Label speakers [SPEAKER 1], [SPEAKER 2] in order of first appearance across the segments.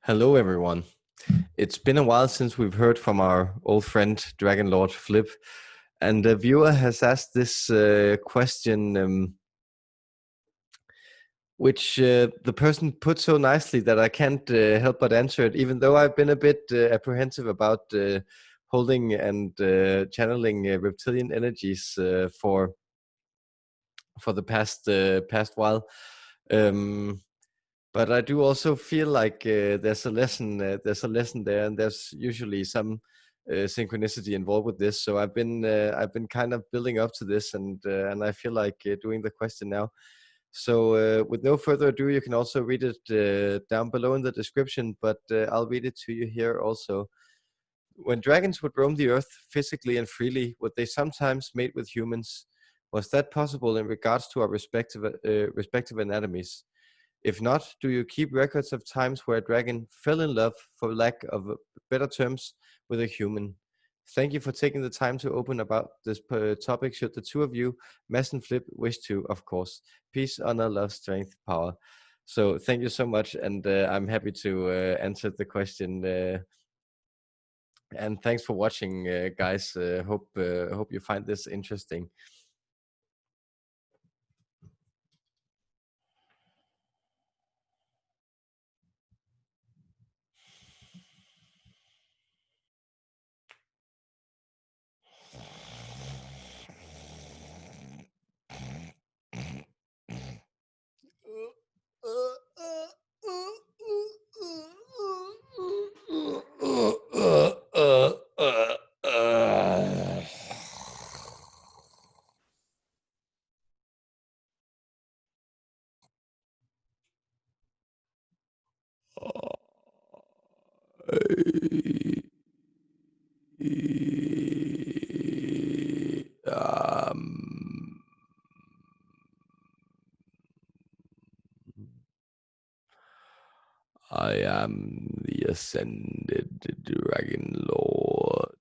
[SPEAKER 1] Hello, everyone. It's been a while since we've heard from our old friend Dragonlord Flip, and the viewer has asked this question, which the person put so nicely that I can't help but answer it, even though I've been a bit apprehensive about holding and channeling reptilian energies for the past while. But I do also feel like there's a lesson. There's a lesson there, and there's usually some synchronicity involved with this. So I've been kind of building up to this, and I feel like doing the question now. So with no further ado, you can also read it down below in the description. But I'll read it to you here also. When dragons would roam the earth physically and freely, would they sometimes mate with humans? Was that possible in regards to our respective anatomies? If not, do you keep records of times where a dragon fell in love, for lack of better terms, with a human? Thank you for taking the time to open about this topic. Should the two of you, Mads and Flip, wish to, of course. Peace, honor, love, strength, power. So thank you so much, and I'm happy to answer the question. And thanks for watching, guys. Hope you find this interesting. I am the ascended Dragonlord.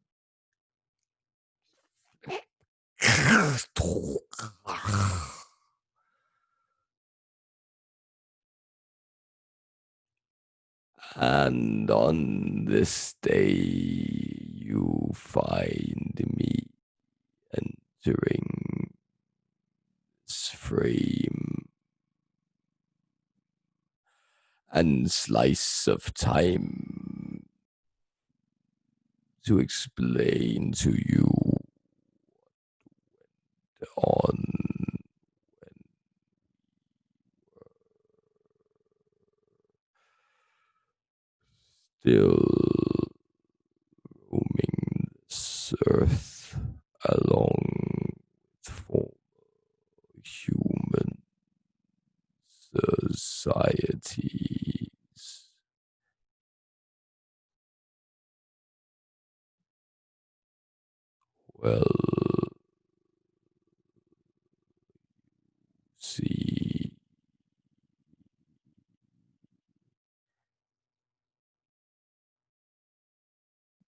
[SPEAKER 1] And on this day, you find me entering this frame and slice of time to explain to you on still roaming this earth along with former human societies. Well, see,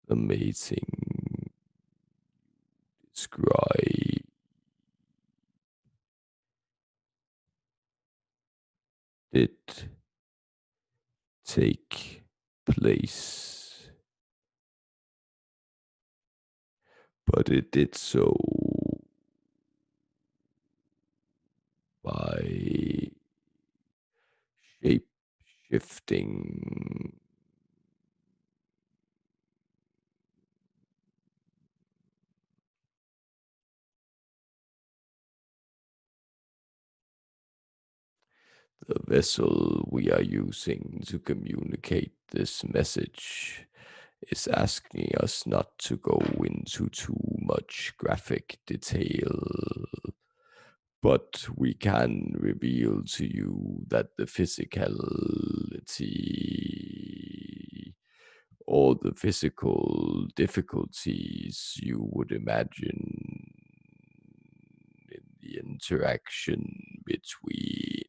[SPEAKER 1] the mating describe did take place, but it did so by shape shifting the vessel we are using to communicate this message is asking us not to go into too much graphic detail, but we can reveal to you that the physicality or the physical difficulties you would imagine in the interaction between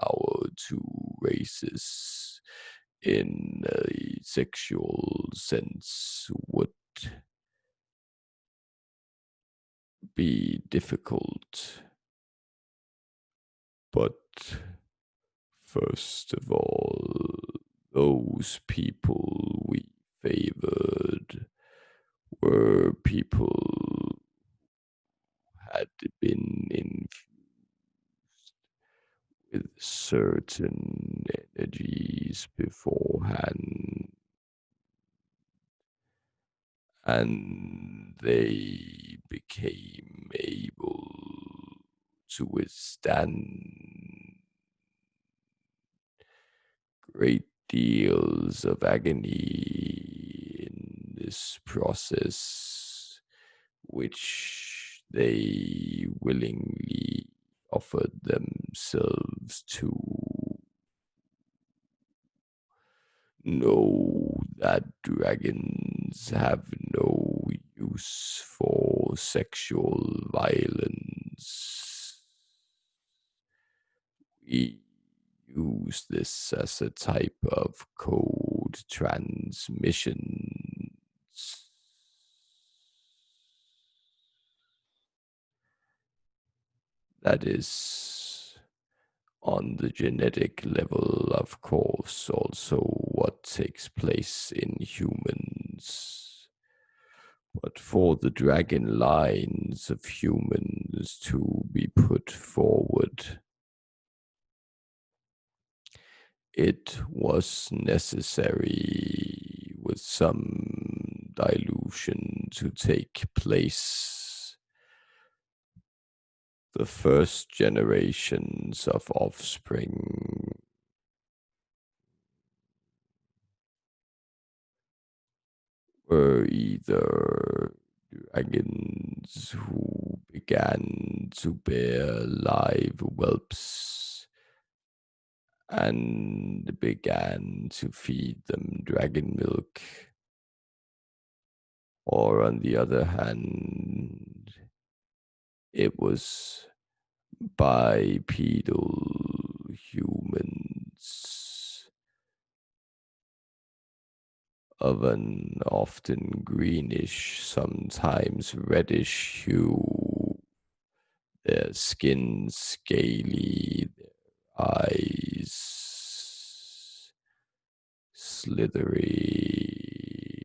[SPEAKER 1] our two races in a sexual sense would be difficult. But first of all, Those people we favored were people had been infused with certain energies beforehand, and they became able to withstand great deals of agony in this process, which they willingly offered themselves to. Know that dragons have no use for sexual violence. We use this as a type of code transmission. That is on the genetic level, of course, also what takes place in humans. But for the dragon lines of humans to be put forward, it was necessary with some dilution to take place. The first generations of offspring were either dragons who began to bear live whelps and began to feed them dragon milk, or on the other hand, it was bipedal humans of an often greenish, sometimes reddish hue, their skin scaly, their eyes slithery.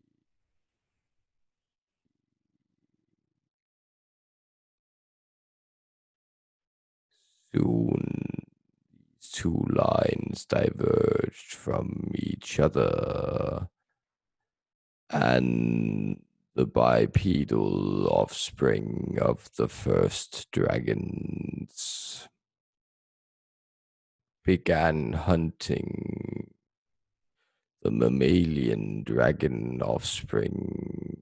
[SPEAKER 1] Soon, these two lines diverged from each other, and the bipedal offspring of the first dragons began hunting the mammalian dragon offspring.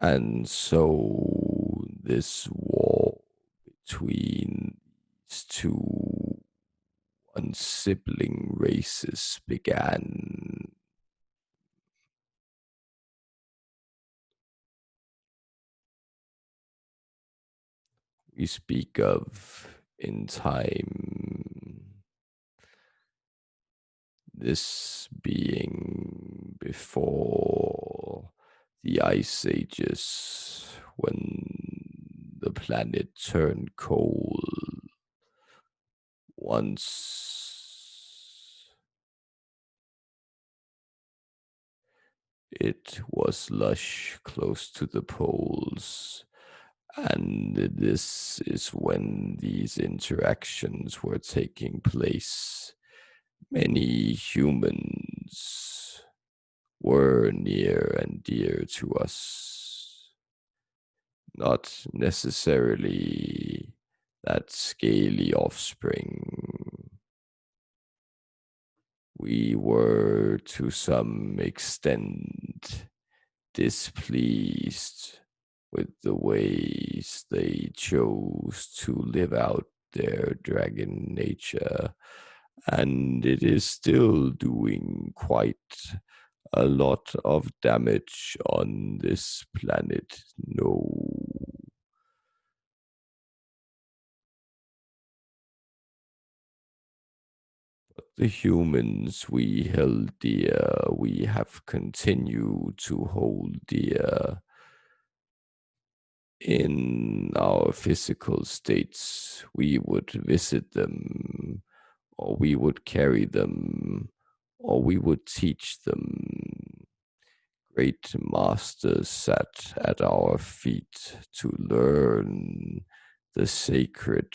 [SPEAKER 1] And so this war between these two unsibling races began. We speak of in time this being before the ice ages, when the planet turned cold. Once it was lush close to the poles, and this is when these interactions were taking place. Many humans were near and dear to us, not necessarily that scaly offspring. We were to some extent displeased with the ways they chose to live out their dragon nature, and it is still doing quite a lot of damage on this planet. No. The humans we held dear, we have continued to hold dear in our physical states. We would visit them or we would carry them, or we would teach them. Great masters sat at our feet to learn the sacred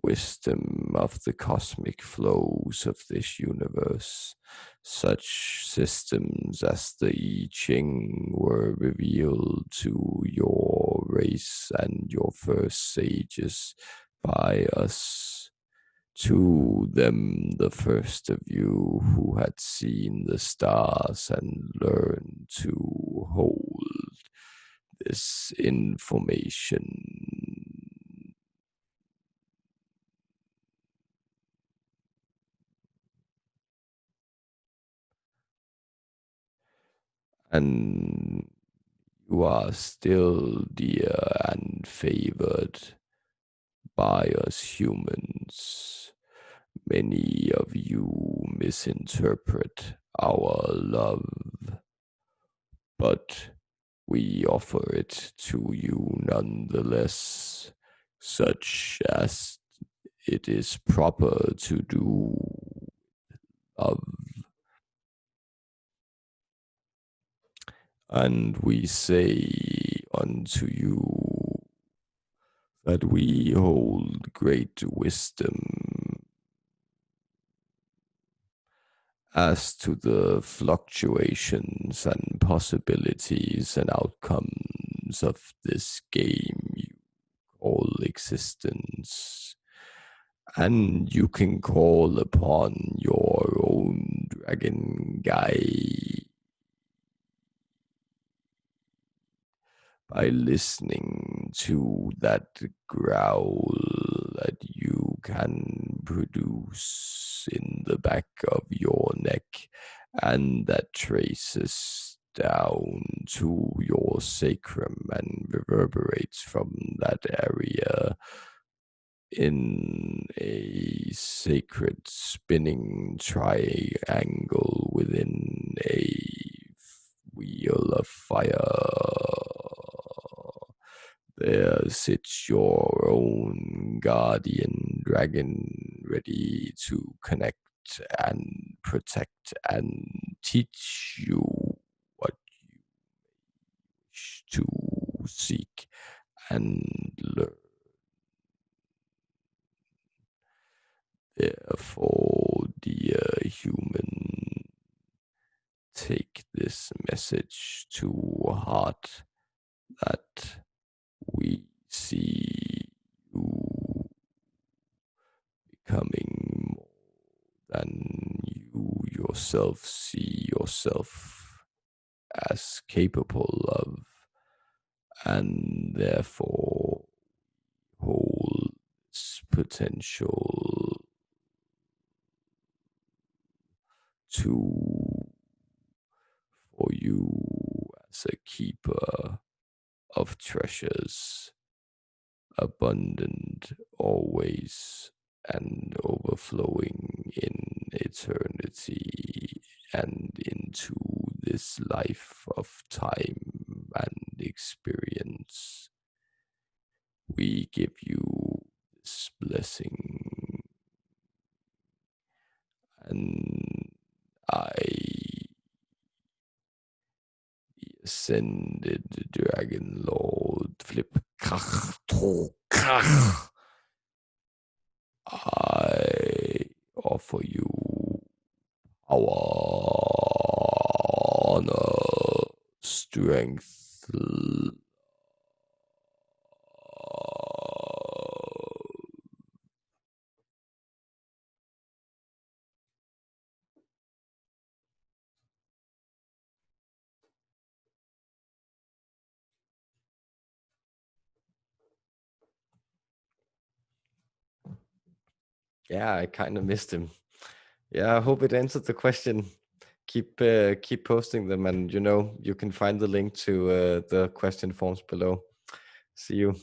[SPEAKER 1] wisdom of the cosmic flows of this universe. Such systems as the I Ching were revealed to your race and your first sages by us. To them, the first of you who had seen the stars and learned to hold this information. And you are still dear and favored by us humans. Many of you misinterpret our love, but we offer it to you nonetheless, such as it is proper to do of. And we say unto you that we hold great wisdom as to the fluctuations and possibilities and outcomes of this game you call existence. And you can call upon your own dragon guide by listening to that growl that you can produce in the back of your neck, and that traces down to your sacrum and reverberates from that area in a sacred spinning triangle within a wheel of fire. There sits your own guardian dragon, ready to connect and protect and teach you what you wish to seek and learn. Therefore, dear human, take this message to heart that we see you becoming more than you yourself see yourself as capable of, and therefore hold this potential to for you as a keeper of treasures, abundant always and overflowing in eternity and into this life of time and experience. We give you this blessing, and I, the ascended Dragonlord, flip kach, kach, I offer you power, honor, strength, love. Yeah, I kind of missed him. Yeah, I hope it answered the question. Keep posting them, and you can find the link to the question forms below. See you.